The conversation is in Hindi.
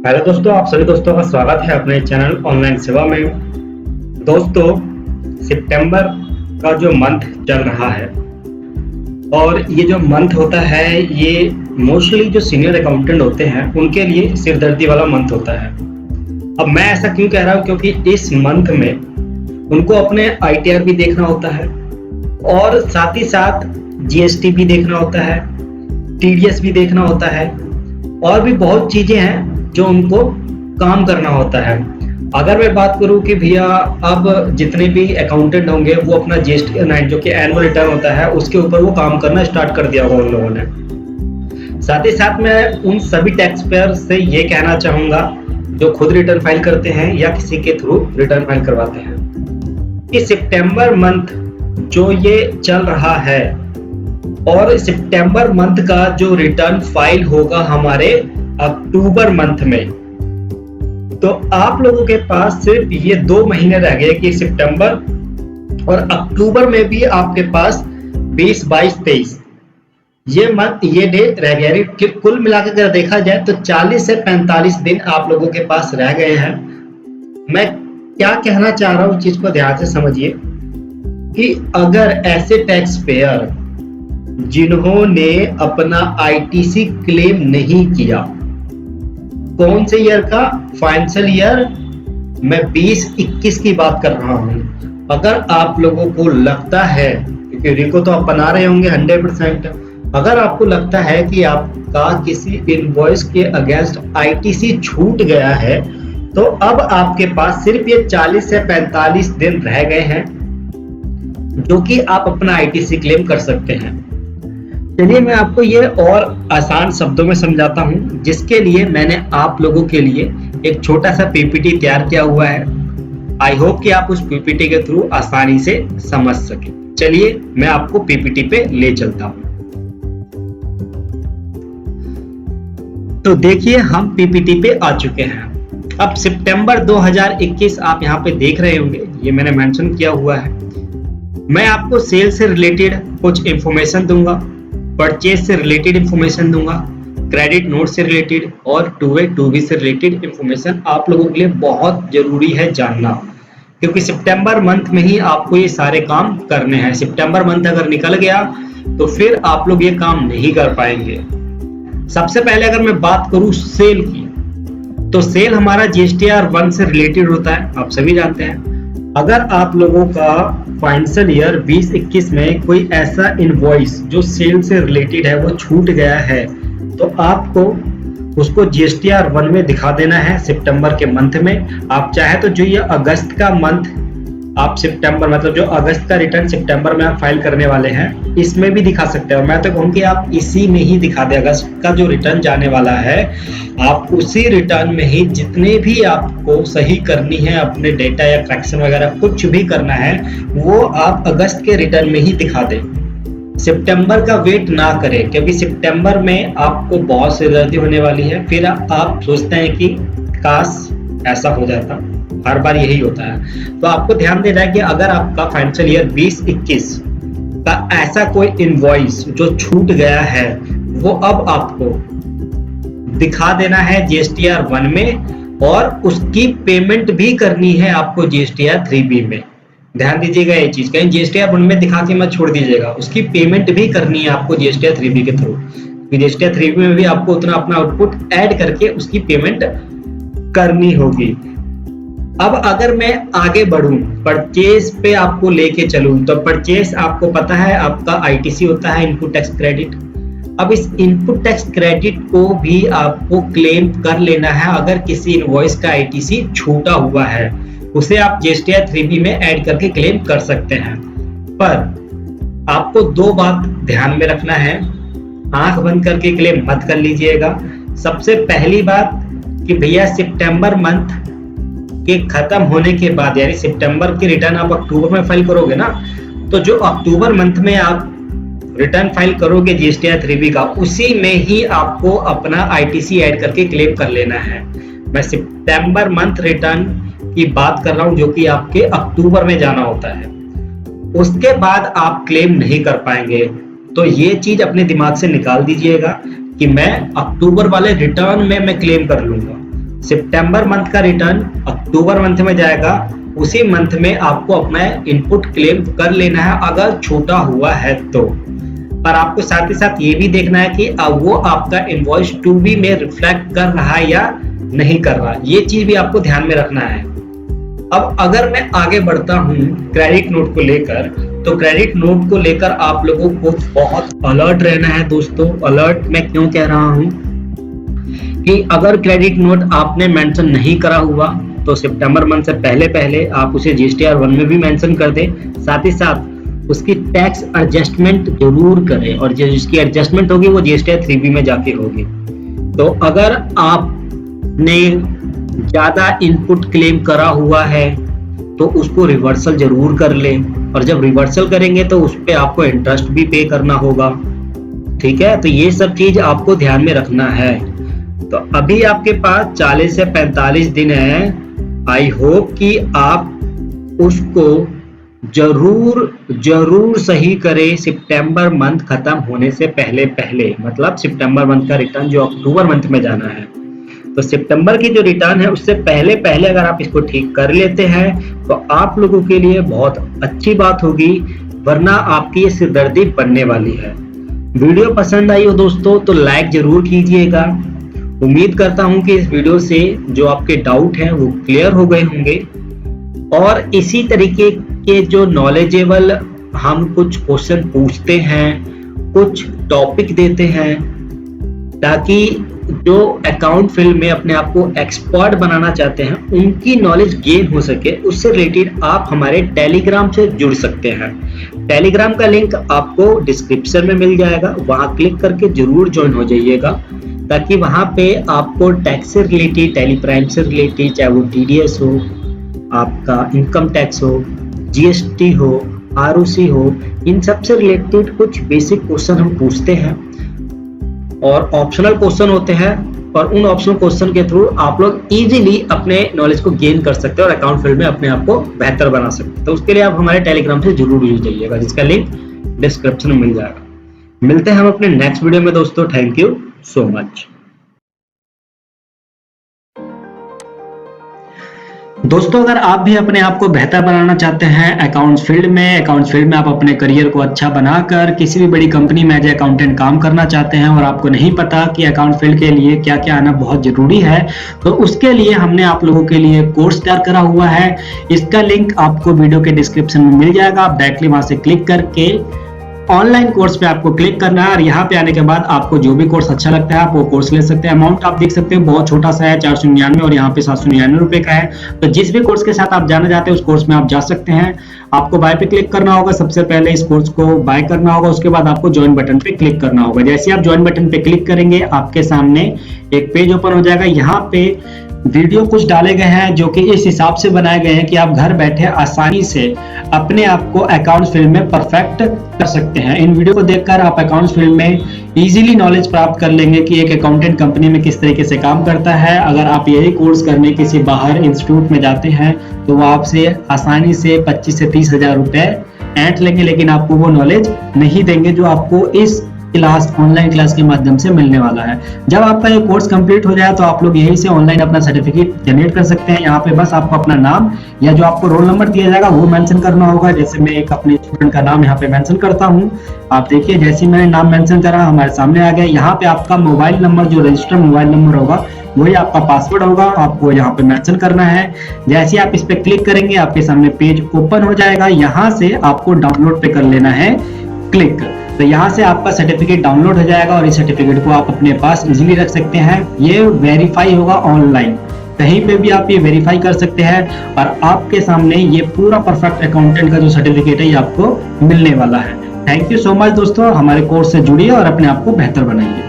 हेलो दोस्तों, आप सभी दोस्तों का स्वागत है अपने चैनल ऑनलाइन सेवा में। दोस्तों, सितंबर का जो मंथ चल रहा है और ये जो मंथ होता है ये मोस्टली जो सीनियर अकाउंटेंट होते हैं उनके लिए सिरदर्दी वाला मंथ होता है। अब मैं ऐसा क्यों कह रहा हूँ, क्योंकि इस मंथ में उनको अपने आईटीआर भी देखना होता है और साथ ही साथ जीएसटी भी देखना होता है, टीडीएस भी देखना होता है और भी बहुत चीजें हैं जो उनको काम करना होता है। अगर मैं बात करूं कि भैया अब जितने भी अकाउंटेंट होंगे वो अपना जीएसटी 9 जो कि एनुअल रिटर्न होता है उसके ऊपर वो काम करना स्टार्ट कर दिया होगा उन लोगों ने। साथ ही साथ मैं उन सभी टैक्स पेयर से ये कहना चाहूंगा जो खुद रिटर्न फाइल करते हैं या किसी के थ्रू रिटर्न फाइल करवाते हैं कि सितंबर मंथ जो ये चल रहा है और सितंबर मंथ का जो रिटर्न फाइल होगा हमारे अक्टूबर मंथ में, तो आप लोगों के पास सिर्फ ये 2 महीने रह गए कि सितंबर और अक्टूबर में भी आपके पास 20, 22, 23 ये मंथ ये डेट रह गया। कुल मिलाकर अगर देखा जाए तो 40 से 45 दिन आप लोगों के पास रह गए हैं। मैं क्या कहना चाह रहा हूँ, चीज को ध्यान से समझिए कि अगर ऐसे टैक्स पेयर जिन्होंने अपना आईटीसी क्लेम नहीं किया, कौन से ईयर का, फाइनेंशियल ईयर मैं 20-21 की बात कर रहा हूं, अगर आप लोगों को लगता है, क्योंकि रिको तो आप बना रहे होंगे 100%, अगर आपको लगता है कि आपका किसी इनवॉइस के अगेंस्ट आईटीसी छूट गया है तो अब आपके पास सिर्फ ये 40 से 45 दिन रह गए हैं जो कि आप अपना आईटीसी क्लेम कर सकते हैं। चलिए मैं आपको ये और आसान शब्दों में समझाता हूं, जिसके लिए मैंने आप लोगों के लिए एक छोटा सा पीपीटी तैयार किया हुआ है। आई होप कि आप उस पीपीटी के थ्रू आसानी से समझ सके। चलिए मैं आपको पीपीटी पे ले चलता हूं। तो देखिए हम पीपीटी पे आ चुके हैं। अब सितंबर 2021 आप यहाँ पे देख रहे होंगे, ये मैंने मेंशन किया हुआ है। मैं आपको सेल से रिलेटेड कुछ इंफॉर्मेशन दूंगा, परचेज से रिलेटेड इंफॉर्मेशन दूंगा, क्रेडिट नोट से रिलेटेड और 2A 2B से रिलेटेड इंफॉर्मेशन आप लोगों के लिए बहुत जरूरी है जानना, क्योंकि सितंबर मंथ में ही आपको ये सारे काम करने हैं। सितंबर मंथ अगर निकल गया तो फिर आप लोग ये काम नहीं कर पाएंगे। सबसे पहले अगर मैं बात करूं सेल की, तो सेल हमारा जीएसटीआर 1 से रिलेटेड होता है, आप सभी जानते हैं। अगर आप लोगों का फाइनेंशियल ईयर 20-21 में कोई ऐसा इनवॉइस जो सेल से रिलेटेड है वो छूट गया है तो आपको उसको जीएसटीआर 1 में दिखा देना है सितंबर के मंथ में। आप चाहे तो जो ये अगस्त का मंथ आप सितंबर मतलब जो अगस्त का रिटर्न सितंबर में आप फाइल करने वाले हैं इसमें भी दिखा सकते हैं, और मैं तो कहूँ कि आप इसी में ही दिखा दें। अगस्त का जो रिटर्न जाने वाला है आप उसी रिटर्न में ही जितने भी आपको सही करनी है अपने डेटा या करेक्शन वगैरह कुछ भी करना है वो आप अगस्त के रिटर्न में ही दिखा दें। सितंबर का वेट ना करें, क्योंकि सितंबर में आपको बहुत सिरदर्दी होने वाली है। फिर आप सोचते हैं कि काश ऐसा हो जाता, हर बार यही होता है। तो आपको ध्यान देना है कि अगर आपका फाइनेंशियल ईयर 20-21 का ऐसा कोई इनवॉइस जो छूट गया है वो अब आपको दिखा देना है जीएसटीआर 1 में, और उसकी पेमेंट भी करनी है आपको जीएसटीआर 3B में। ध्यान दीजिएगा ये चीज, कहीं जीएसटीआर 1 में दिखा के मत छोड़ दीजिएगा, उसकी पेमेंट भी करनी है आपको जीएसटीआर 3B के थ्रू। जीएसटीआर 3B में भी आपको उतना अपना आउटपुट ऐड करके उसकी पेमेंट करनी होगी। अब अगर मैं आगे बढ़ूं, परचेज पे आपको लेके चलूं, तो परचेज आपको पता है आपका आईटीसी होता है, इनपुट टैक्स क्रेडिट। अब इस इनपुट टैक्स क्रेडिट को भी आपको क्लेम कर लेना है। अगर किसी इनवॉइस का आईटीसी छूटा हुआ है उसे आप जीएसटीआर 3B में ऐड करके क्लेम कर सकते हैं। पर आपको 2 बात ध्यान में रखना है, आंख बंद करके क्लेम मत कर लीजिएगा। सबसे पहली बात कि भैया सितंबर मंथ के खत्म होने के बाद, यानी सितंबर की रिटर्न आप अक्टूबर में फाइल करोगे ना, तो जो अक्टूबर मंथ में आप रिटर्न फाइल करोगे जीएसटीआर 3B का, उसी में ही आपको अपना आईटीसी ऐड करके क्लेम कर लेना है। मैं सितंबर मंथ रिटर्न की बात कर रहा हूं जो कि आपके अक्टूबर में जाना होता है, उसके बाद आप क्लेम नहीं कर पाएंगे। तो ये चीज अपने दिमाग से निकाल दीजिएगा कि मैं अक्टूबर वाले रिटर्न में मैं क्लेम कर लूंगा। सितंबर मंथ का रिटर्न अक्टूबर मंथ में जाएगा, उसी मंथ में आपको अपना इनपुट क्लेम कर लेना है अगर छूटा हुआ है तो। पर आपको साथ ही साथ ये भी देखना है कि अब वो आपका इनवॉइस 2B में रिफ्लेक्ट कर रहा है या नहीं कर रहा, ये चीज भी आपको ध्यान में रखना है। अब अगर मैं आगे बढ़ता हूँ क्रेडिट नोट को लेकर, तो क्रेडिट नोट को लेकर आप लोगों को बहुत अलर्ट रहना है दोस्तों। अलर्ट मैं क्यों कह रहा हूँ कि अगर क्रेडिट नोट आपने मेंशन नहीं करा हुआ तो सितंबर मंथ से पहले पहले आप उसे GSTR 1 में भी मेंशन कर दें, साथ ही साथ उसकी टैक्स एडजस्टमेंट जरूर करें, और जिसकी एडजस्टमेंट होगी वो GSTR 3B में जाके होगी। तो अगर आपने ज्यादा इनपुट क्लेम करा हुआ है तो उसको रिवर्सल जरूर कर लें, और जब रिवर्सल करेंगे तो उस पर आपको इंटरेस्ट भी पे करना होगा, ठीक है। तो ये सब चीज आपको ध्यान में रखना है। तो अभी आपके पास 40 से 45 दिन है। आई होप कि आप उसको जरूर सही करें सितंबर मंथ खत्म होने से पहले पहले, मतलब सितंबर मंथ का रिटर्न जो अक्टूबर मंथ में जाना है, तो सितंबर की जो रिटर्न है उससे पहले पहले अगर आप इसको ठीक कर लेते हैं तो आप लोगों के लिए बहुत अच्छी बात होगी, वरना आपकी ये सिरदर्दी बनने वाली है। वीडियो पसंद आई हो दोस्तों तो लाइक जरूर कीजिएगा। उम्मीद करता हूं कि इस वीडियो से जो आपके डाउट हैं वो क्लियर हो गए होंगे, और इसी तरीके के जो नॉलेजेबल हम कुछ क्वेश्चन पूछते हैं, कुछ टॉपिक देते हैं, ताकि जो अकाउंट फील्ड में अपने आप को एक्सपर्ट बनाना चाहते हैं उनकी नॉलेज गेन हो सके, उससे रिलेटेड आप हमारे टेलीग्राम से जुड़ सकते हैं। टेलीग्राम का लिंक आपको डिस्क्रिप्शन में मिल जाएगा, वहां क्लिक करके जरूर ज्वाइन हो जाइएगा, ताकि वहां पे आपको टैक्स से रिलेटेड, टेली प्राइम से रिलेटेड, चाहे वो TDS हो, आपका इनकम टैक्स हो, GST हो, ROC हो, इन सब से रिलेटेड कुछ बेसिक क्वेश्चन हम पूछते हैं, और ऑप्शनल क्वेश्चन होते हैं, और उन ऑप्शनल क्वेश्चन के थ्रू आप लोग इजीली अपने नॉलेज को गेन कर सकते हैं और अकाउंट फील्ड में अपने आप को बेहतर बना सकते हैं। तो उसके लिए आप हमारे टेलीग्राम से जरूर जुड़ जाइएगा, जिसका लिंक डिस्क्रिप्शन में मिल जाएगा। मिलते हैं हम अपने नेक्स्ट वीडियो में दोस्तों। Thank you so much. दोस्तों, अगर आप भी अपने आप को बेहतर बनाना चाहते हैं अकाउंट्स फील्ड में आप अपने करियर को अच्छा बनाकर किसी भी बड़ी कंपनी में एज ए अकाउंटेंट काम करना चाहते हैं, और आपको नहीं पता कि अकाउंट फील्ड के लिए क्या क्या आना बहुत जरूरी है, तो उसके लिए हमने आप लोगों के लिए कोर्स तैयार करा हुआ है। इसका लिंक आपको वीडियो के डिस्क्रिप्शन में मिल जाएगा। आप डायरेक्टली वहां से क्लिक करके ऑनलाइन कोर्स पे आपको क्लिक करना है, और यहाँ पे आने के बाद आपको जो भी कोर्स अच्छा लगता है आप वो कोर्स ले सकते हैं। अमाउंट आप देख सकते हैं बहुत छोटा सा है, 499 और यहाँ पे 799 रुपए का है। तो जिस भी कोर्स के साथ आप जाना चाहते हैं उस कोर्स में आप जा सकते हैं। आपको बाय पे क्लिक करना होगा, सबसे पहले इस कोर्स को बाय करना होगा, उसके बाद आपको ज्वाइन बटन पे क्लिक करना होगा। जैसे आप ज्वाइन बटन पे क्लिक करेंगे आपके सामने एक पेज ओपन हो जाएगा। यहाँ पे वीडियो कुछ डाले गए हैं जो कि इस हिसाब से बनाए गए हैं कि आप घर बैठे आसानी से अपने आप को अकाउंट्स फील्ड में परफेक्ट कर सकते हैं। इन वीडियो को देखकर आप अकाउंट्स फील्ड में इजीली नॉलेज प्राप्त कर लेंगे कि एक अकाउंटेंट कंपनी में किस तरीके से काम करता है। अगर आप यही कोर्स करने किसी बाहर इंस्टीट्यूट में जाते हैं तो वो आपसे आसानी से 25 से 30 हजार रुपए ऐंठ लेंगे, लेकिन आपको वो नॉलेज नहीं देंगे जो आपको इस ऑनलाइन क्लास के माध्यम से मिलने वाला है। जब आपका ये कोर्स कंप्लीट हो जाए तो आप लोग यहीं से ऑनलाइन अपना सर्टिफिकेट जनरेट कर सकते हैं। यहाँ पे बस आपको अपना नाम या जो आपको रोल नंबर दिया जाएगा वो मेंशन करना होगा। जैसे मैं एक अपने स्टूडेंट का नाम यहाँ पे मेंशन करता हूँ। आप देखिए जैसे मैंने नाम मेंशन करा हमारे सामने आ गया। यहाँ पे आपका मोबाइल नंबर, जो रजिस्टर्ड मोबाइल नंबर होगा वही आपका पासवर्ड होगा, आपको यहाँ पे मेंशन करना है। जैसे आप इस पे क्लिक करेंगे आपके सामने पेज ओपन हो जाएगा। यहाँ से आपको डाउनलोड पे कर लेना है क्लिक। तो यहाँ से आपका सर्टिफिकेट डाउनलोड हो जाएगा और इस सर्टिफिकेट को आप अपने पास इजीली रख सकते हैं। ये वेरीफाई होगा ऑनलाइन, कहीं पे भी आप ये वेरीफाई कर सकते हैं और आपके सामने ये पूरा परफेक्ट अकाउंटेंट का जो सर्टिफिकेट है ये आपको मिलने वाला है। थैंक यू सो मच दोस्तों, हमारे कोर्स से जुड़िए और अपने आप को बेहतर बनाइए।